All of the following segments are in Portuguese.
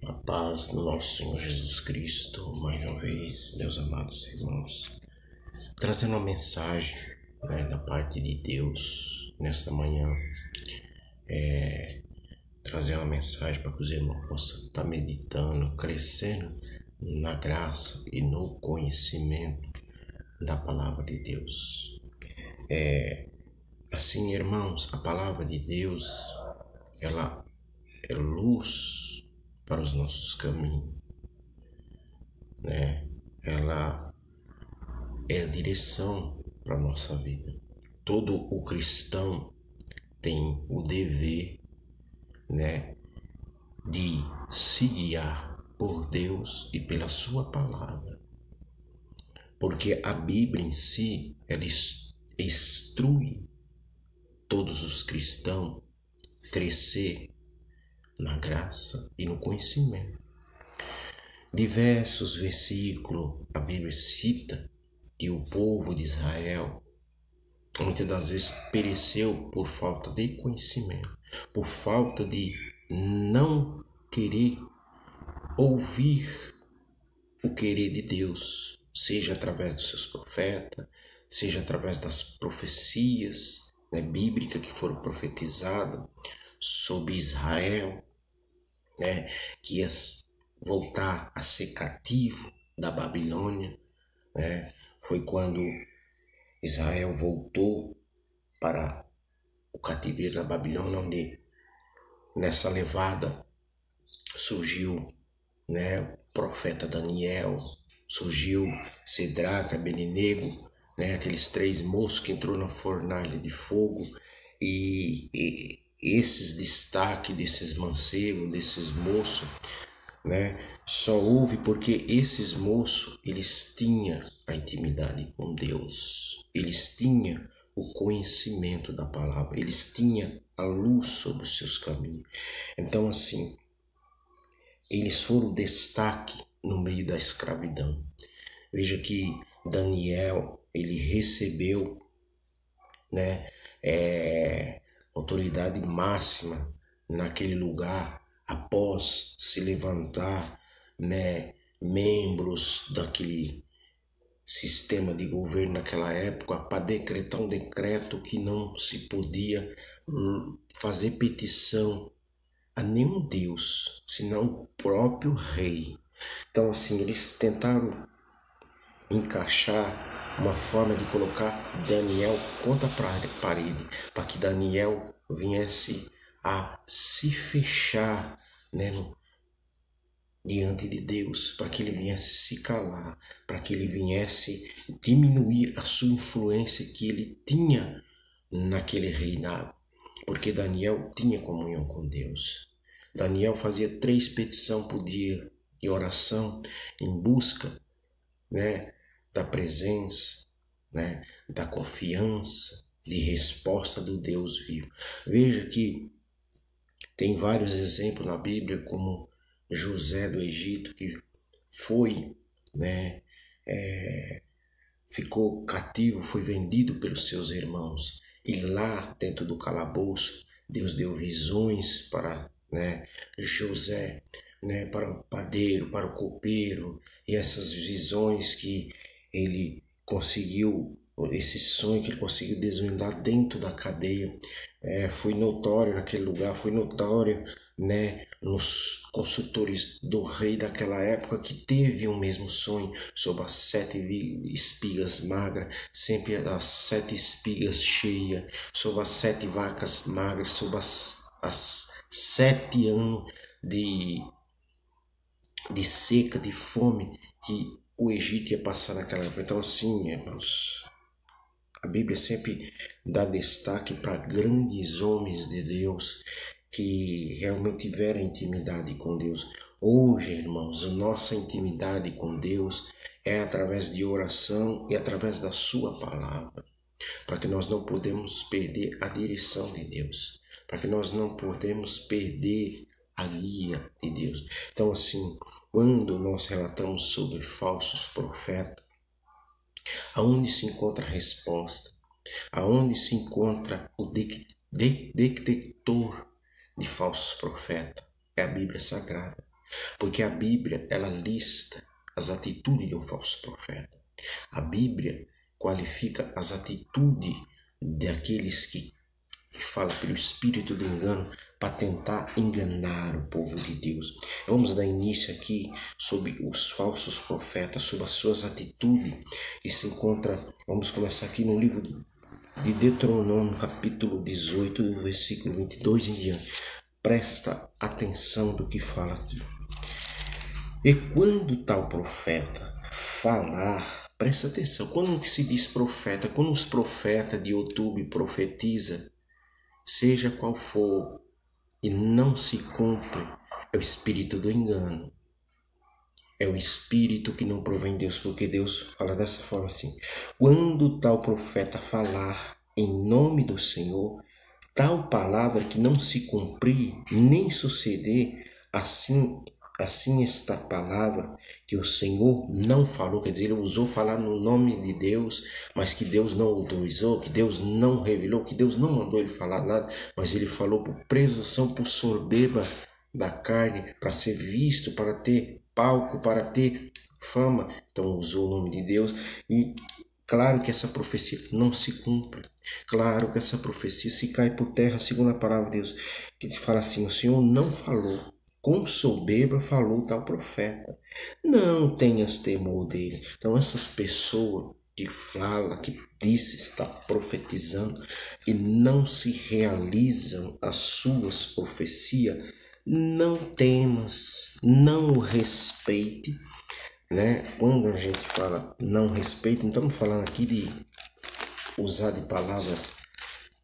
A paz do nosso Senhor Jesus Cristo, mais uma vez, meus amados irmãos, trazendo uma mensagem da parte de Deus nesta manhã, trazer uma mensagem para que os irmãos possam estar meditando, crescendo na graça e no conhecimento da palavra de Deus. Assim, irmãos, a palavra de Deus, ela é luz para os nossos caminhos, Ela é a direção para a nossa vida. Todo o cristão tem o dever, de se guiar por Deus e pela sua palavra. Porque a Bíblia em si, ela instrui todos os cristãos a crescer na graça e no conhecimento. Diversos versículos a Bíblia cita que o povo de Israel muitas das vezes pereceu por falta de conhecimento, por falta de não querer ouvir o querer de Deus, seja através dos seus profetas, seja através das profecias bíblicas que foram profetizadas sobre Israel, que ia voltar a ser cativo da Babilônia. Foi quando Israel voltou para o cativeiro da Babilônia, onde nessa levada surgiu o profeta Daniel, surgiu Cedraque, Abednego, aqueles 3 moços que entrou na fornalha de fogo, e esses destaques desses mancebos, desses moços, só houve porque esses moços, eles tinham a intimidade com Deus, eles tinham o conhecimento da palavra, eles tinham a luz sobre os seus caminhos. Então, assim, eles foram destaque no meio da escravidão. Veja que Daniel, ele recebeu autoridade máxima naquele lugar após se levantar membros daquele sistema de governo naquela época para decretar um decreto que não se podia fazer petição a nenhum Deus, senão o próprio rei. Então, assim, eles tentaram encaixar uma forma de colocar Daniel contra a parede, para que Daniel viesse a se fechar diante de Deus, para que ele viesse se calar, para que ele viesse diminuir a sua influência que ele tinha naquele reinado, porque Daniel tinha comunhão com Deus. Daniel fazia 3 petições por dia de oração em busca da presença, da confiança, de resposta do Deus vivo. Veja que tem vários exemplos na Bíblia, como José do Egito, que foi, ficou cativo, foi vendido pelos seus irmãos. E lá dentro do calabouço, Deus deu visões para José, para o padeiro, para o copeiro, e essas visões que ele conseguiu, esse sonho que ele conseguiu desvendar dentro da cadeia, foi notório naquele lugar, foi notório nos consultores do rei daquela época, que teve o mesmo sonho sobre as 7 espigas magras, sempre as 7 espigas cheias, sobre as 7 vacas magras, sobre as 7 anos de seca, de fome que o Egito ia passar naquela época. Então, assim, irmãos, a Bíblia sempre dá destaque para grandes homens de Deus que realmente tiveram intimidade com Deus. Hoje, irmãos, a nossa intimidade com Deus é através de oração e através da sua palavra, para que nós não podemos perder a direção de Deus, para que nós não podemos perder a guia de Deus. Então, assim, quando nós relatamos sobre falsos profetas, aonde se encontra a resposta? Aonde se encontra o detector de falsos profetas? É a Bíblia Sagrada. Porque a Bíblia, ela lista as atitudes de um falso profeta. A Bíblia qualifica as atitudes daqueles que falam pelo espírito do engano para tentar enganar o povo de Deus. Vamos dar início aqui sobre os falsos profetas, sobre as suas atitudes. E se encontra, vamos começar aqui no livro de Deuteronômio, capítulo 18, do versículo 22 em diante. Presta atenção do que fala aqui. E quando tal profeta falar, presta atenção, quando que se diz profeta, quando os profetas de YouTube profetizam, seja qual for, e não se cumpre, é o espírito do engano. É o espírito que não provém de Deus, porque Deus fala dessa forma assim: quando tal profeta falar em nome do Senhor, tal palavra que não se cumprir, nem suceder, assim esta palavra que o Senhor não falou, quer dizer, ele usou falar no nome de Deus, mas que Deus não autorizou, que Deus não revelou, que Deus não mandou ele falar nada, mas ele falou por presunção, por soberba da carne, para ser visto, para ter palco, para ter fama. Então usou o nome de Deus e claro que essa profecia não se cumpre. Claro que essa profecia se cai por terra, segundo a palavra de Deus, que te fala assim: o Senhor não falou, com soberba falou tal profeta. Não tenhas temor dele. Então essas pessoas que fala, que diz estar profetizando e não se realizam as suas profecias, não temas, não o respeite, né? Quando a gente fala não respeite, não estamos falando aqui de usar de palavras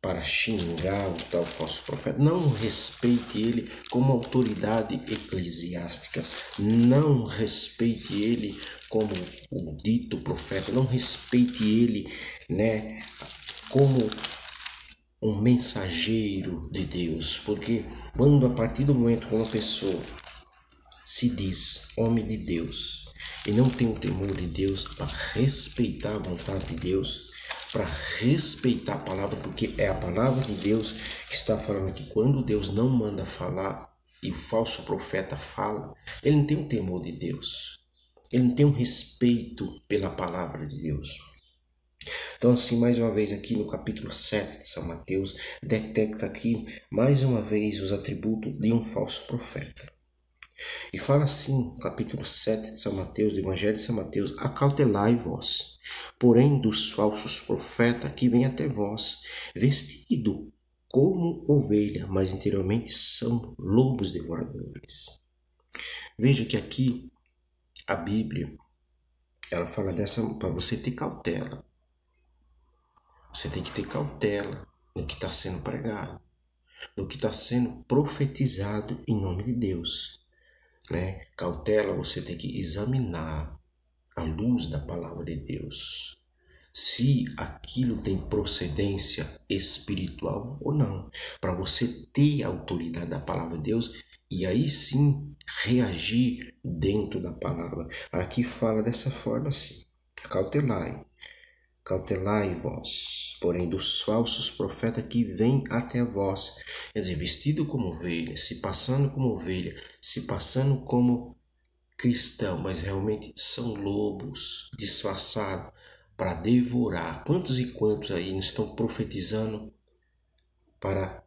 para xingar o tal falso profeta. Não respeite ele como autoridade eclesiástica. Não respeite ele como o dito profeta. Não respeite ele, né, como um mensageiro de Deus. Porque quando, a partir do momento que uma pessoa se diz homem de Deus e não tem o temor de Deus para respeitar a vontade de Deus, para respeitar a palavra, porque é a palavra de Deus que está falando que quando Deus não manda falar e o falso profeta fala, ele não tem o temor de Deus, ele não tem um respeito pela palavra de Deus. Então assim, mais uma vez aqui no capítulo 7 de São Mateus, detecta aqui mais uma vez os atributos de um falso profeta. E fala assim, capítulo 7 de São Mateus, do Evangelho de São Mateus: acautelai-vos, porém, dos falsos profetas que vêm até vós, vestido como ovelha, mas interiormente são lobos devoradores. Veja que aqui a Bíblia, ela fala dessa, para você ter cautela. Você tem que ter cautela no que está sendo pregado, no que está sendo profetizado em nome de Deus. Né? Cautela, você tem que examinar à luz da palavra de Deus se aquilo tem procedência espiritual ou não, para você ter a autoridade da palavra de Deus e aí sim reagir dentro da palavra. Aqui fala dessa forma assim: cautelai-vos, porém, dos falsos profetas que vêm até vós, quer dizer, vestido como ovelha, se passando como ovelha, se passando como cristão, mas realmente são lobos disfarçados para devorar. Quantos e quantos aí não estão profetizando para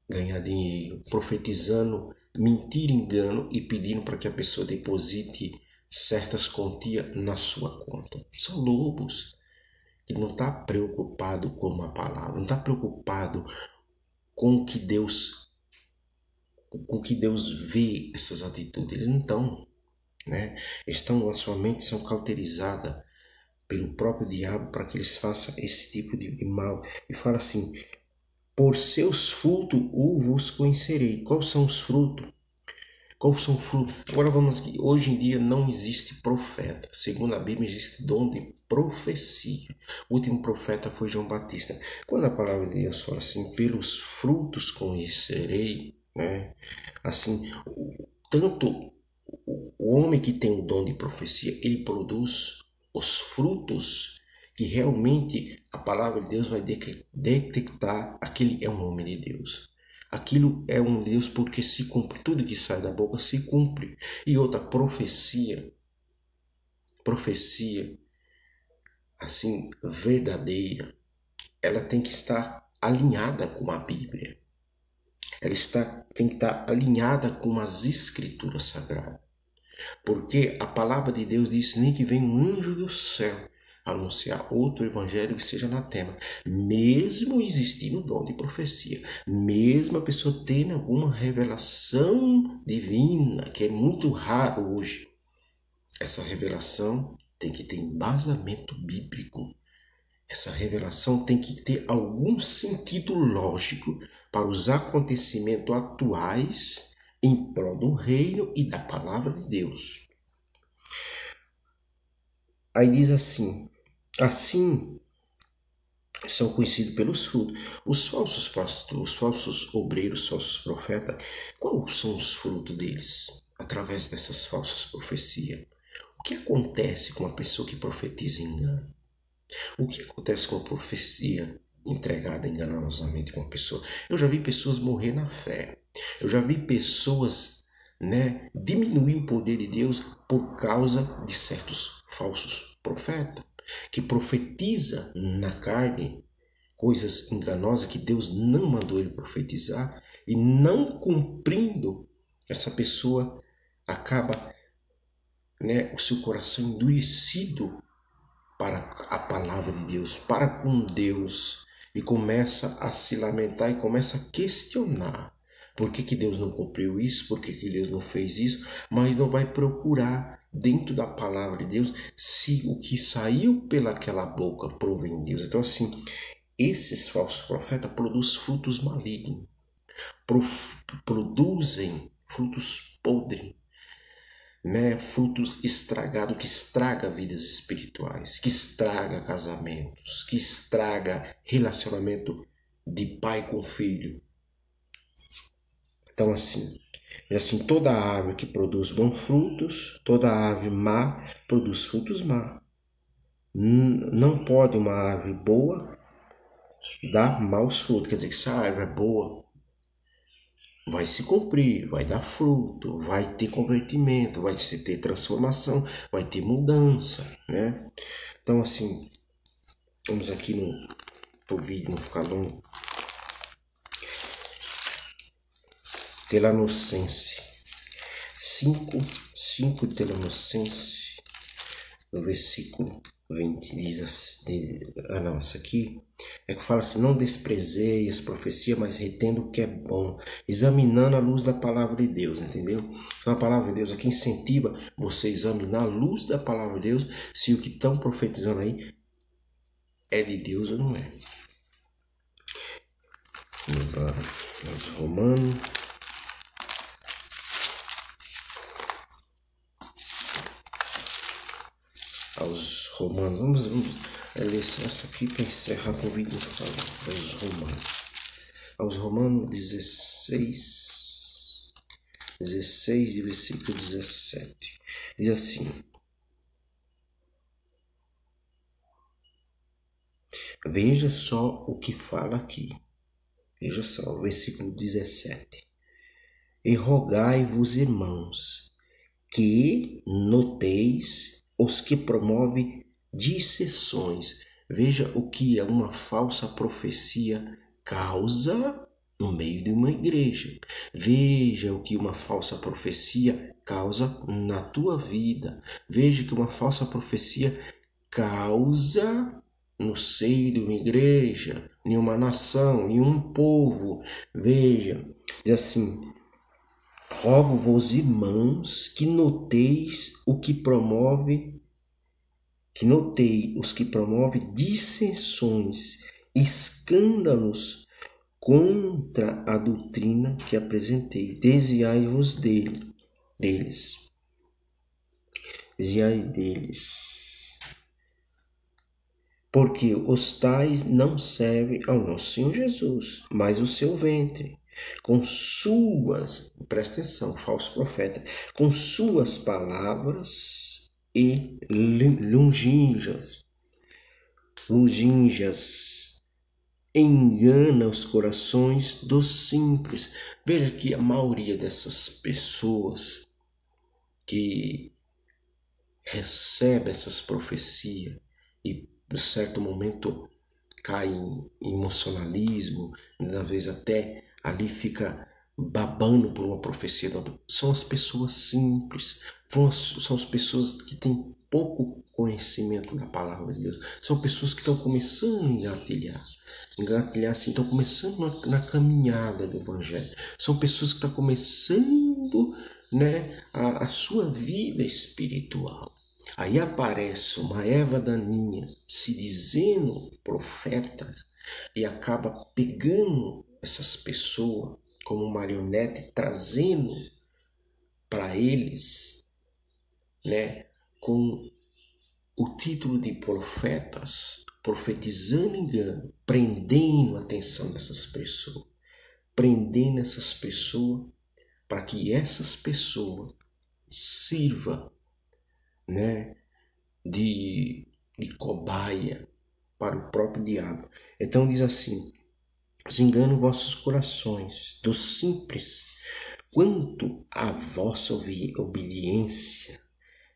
ganhar dinheiro, profetizando mentira, engano e pedindo para que a pessoa deposite certas quantias na sua conta? São lobos. Ele não está preocupado com a palavra, não está preocupado com o que Deus vê essas atitudes. Eles não estão, né? A sua mente são cauterizadas pelo próprio diabo para que eles façam esse tipo de mal. E fala assim: por seus frutos vos conhecerei. Quais são os frutos? Quais são os frutos? Agora vamos aqui. Hoje em dia não existe profeta. Segundo a Bíblia, existe dom de profecia. O último profeta foi João Batista. Quando a palavra de Deus fala assim: pelos frutos conhecerei, né? Assim, tanto o homem que tem o dom de profecia, ele produz os frutos que realmente a palavra de Deus vai detectar aquele é um homem de Deus. Aquilo é um Deus porque se cumpre. Tudo que sai da boca se cumpre. E outra profecia, assim, verdadeira, ela tem que estar alinhada com a Bíblia. Tem que estar alinhada com as Escrituras Sagradas. Porque a palavra de Deus diz nem que vem um anjo do céu anunciar outro evangelho que seja anatema. Mesmo existindo o dom de profecia, mesmo a pessoa tendo alguma revelação divina, que é muito raro hoje, essa revelação tem que ter embasamento bíblico. Essa revelação tem que ter algum sentido lógico para os acontecimentos atuais em prol do reino e da palavra de Deus. Aí diz assim são conhecidos pelos frutos. Os falsos pastores, os falsos obreiros, os falsos profetas, quais são os frutos deles? Através dessas falsas profecias. O que acontece com uma pessoa que profetiza engano? O que acontece com a profecia entregada enganosamente com uma pessoa? Eu já vi pessoas morrer na fé. Eu já vi pessoas diminuir o poder de Deus por causa de certos falsos profetas, que profetiza na carne coisas enganosas que Deus não mandou ele profetizar, e não cumprindo, essa pessoa acaba o seu coração endurecido para a palavra de Deus, para com Deus, e começa a se lamentar e começa a questionar por que Deus não cumpriu isso, por que Deus não fez isso, mas não vai procurar dentro da palavra de Deus se o que saiu pelaquela boca provém de Deus. Então assim, esses falsos profetas produzem frutos malignos, produzem frutos podres, frutos estragados, que estraga vidas espirituais, que estraga casamentos, que estraga relacionamento de pai com filho. Então assim, toda árvore que produz bons frutos, toda árvore má produz frutos má. Não pode uma árvore boa dar maus frutos. Quer dizer que se a árvore é boa, vai se cumprir, vai dar fruto, vai ter convertimento, vai ter transformação, vai ter mudança, Então assim, vamos aqui para o vídeo não ficar longo. Tesalonicenses 5 Tesalonicenses, no versículo 20, diz assim, essa aqui é que fala assim: não desprezei as profecias, mas retendo o que é bom, examinando a luz da palavra de Deus, entendeu? Então a palavra de Deus aqui incentiva você a examinar a luz da palavra de Deus, se o que estão profetizando aí é de Deus ou não é. Vamos lá, aos Romanos. Aos Romanos, vamos ler essa aqui para encerrar com o vídeo. Aos Romanos 16 e versículo 17, diz assim: veja só o que fala aqui, veja só o versículo 17: e rogai-vos, irmãos, que noteis os que promovem dissensões. Veja o que uma falsa profecia causa no meio de uma igreja. Veja o que uma falsa profecia causa na tua vida. Veja que uma falsa profecia causa no seio de uma igreja, em uma nação, em um povo. Veja, diz assim: rogo-vos, irmãos, que noteis os que promovem dissensões, escândalos contra a doutrina que apresentei. Desviai-vos deles. Desviai deles. Porque os tais não servem ao nosso Senhor Jesus, mas o seu ventre, com suas, presta atenção, falso profeta, com suas palavras e lunginjas, engana os corações dos simples. Veja que a maioria dessas pessoas que recebe essas profecias e, em certo momento, cai em emocionalismo, às vezes até ali fica babando por uma profecia, são as pessoas simples, são as pessoas que têm pouco conhecimento da palavra de Deus, são pessoas que estão começando a engatilhar assim, estão começando na caminhada do Evangelho, são pessoas que estão começando, né, a sua vida espiritual. Aí aparece uma erva daninha se dizendo profetas e acaba pegando essas pessoas como marionete, trazendo para eles, né, com o título de profetas, profetizando engano, prendendo a atenção dessas pessoas, prendendo essas pessoas para que essas pessoas sirvam, né, de cobaia para o próprio diabo. Então diz assim: desenganam vossos corações dos simples, quanto à vossa obediência,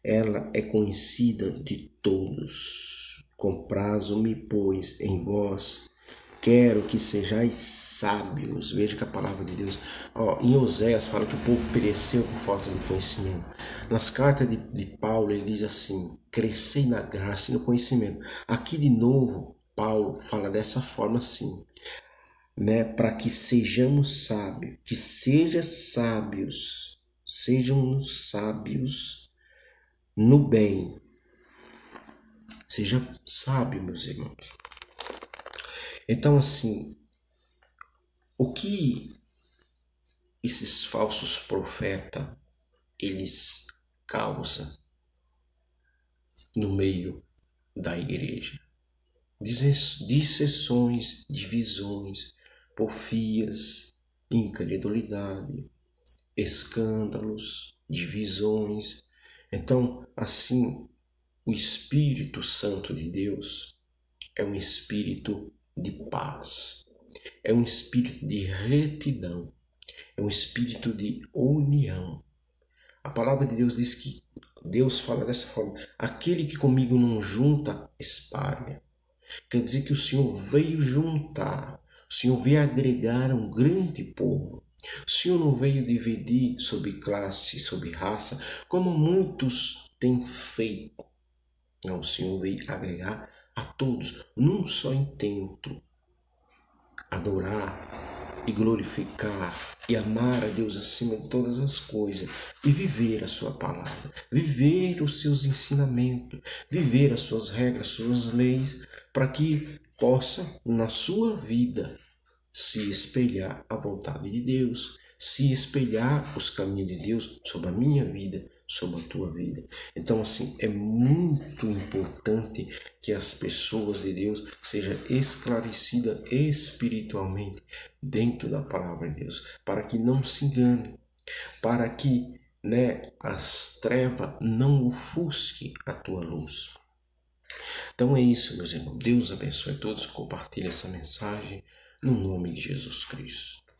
ela é conhecida de todos. Comprazo-me, pois, em vós, quero que sejais sábios. Veja que a palavra de Deus, em Oséias fala que o povo pereceu por falta de conhecimento. Nas cartas de Paulo ele diz assim: crescei na graça e no conhecimento. Aqui de novo Paulo fala dessa forma assim, né, para que sejamos sábios, que sejam sábios no bem. Seja sábio, meus irmãos. Então, assim, o que esses falsos profetas eles causam no meio da igreja? Disseções, divisões, porfias, incredulidade, escândalos, divisões. Então, assim, o Espírito Santo de Deus é um espírito de paz, é um espírito de retidão, é um espírito de união. A palavra de Deus diz que Deus fala dessa forma: aquele que comigo não junta, espalha. Quer dizer que o Senhor veio juntar, o Senhor veio agregar um grande povo. O Senhor não veio dividir sobre classe, sobre raça, como muitos têm feito. Não, o Senhor veio agregar a todos num só intento: adorar e glorificar e amar a Deus acima de todas as coisas e viver a sua palavra, viver os seus ensinamentos, viver as suas regras, suas leis, para que possa na sua vida se espelhar a vontade de Deus, se espelhar os caminhos de Deus sobre a minha vida, sobre a tua vida. Então, assim, é muito importante que as pessoas de Deus sejam esclarecidas espiritualmente dentro da palavra de Deus, para que não se enganem, para que, né, as trevas não ofusquem a tua luz. Então é isso, meus irmãos. Deus abençoe a todos. Compartilhe essa mensagem no nome de Jesus Cristo.